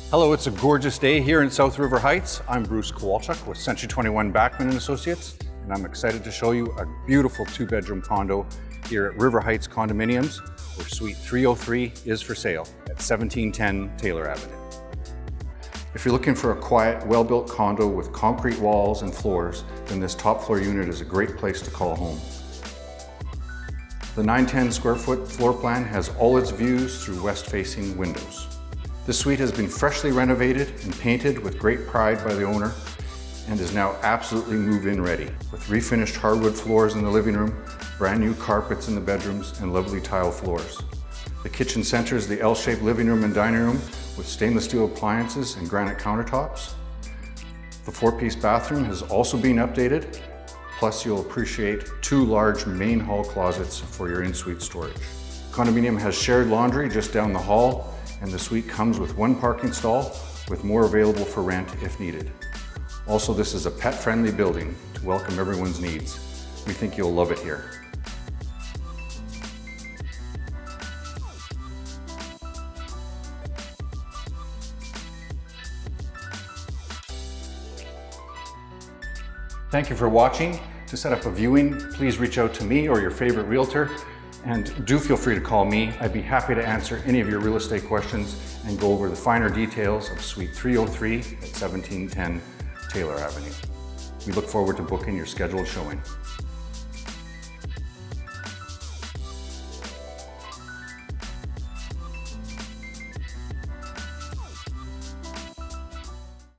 Hello, it's a gorgeous day here in South River Heights. I'm Bruce Kowalchuk with Century 21 Backman & Associates, and I'm excited to show you a beautiful 2-bedroom condo here at River Heights Condominiums, where Suite 303 is for sale at 1710 Taylor Avenue. If you're looking for a quiet, well-built condo with concrete walls and floors, then this top floor unit is a great place to call home. The 910 square foot floor plan has all its views through west-facing windows. This suite has been freshly renovated and painted with great pride by the owner and is now absolutely move-in ready, with refinished hardwood floors in the living room, brand new carpets in the bedrooms, and lovely tile floors. The kitchen centers the L-shaped living room and dining room with stainless steel appliances and granite countertops. The 4-piece bathroom has also been updated, plus you'll appreciate 2 large main hall closets for your in-suite storage. The condominium has shared laundry just down the hall, and the suite comes with 1 parking stall with more available for rent if needed. Also, this is a pet-friendly building to welcome everyone's needs. We think you'll love it here. Thank you for watching. To set up a viewing, please reach out to me or your favorite realtor. And do feel free to call me. I'd be happy to answer any of your real estate questions and go over the finer details of Suite 303 at 1710 Taylor Avenue. We look forward to booking your scheduled showing.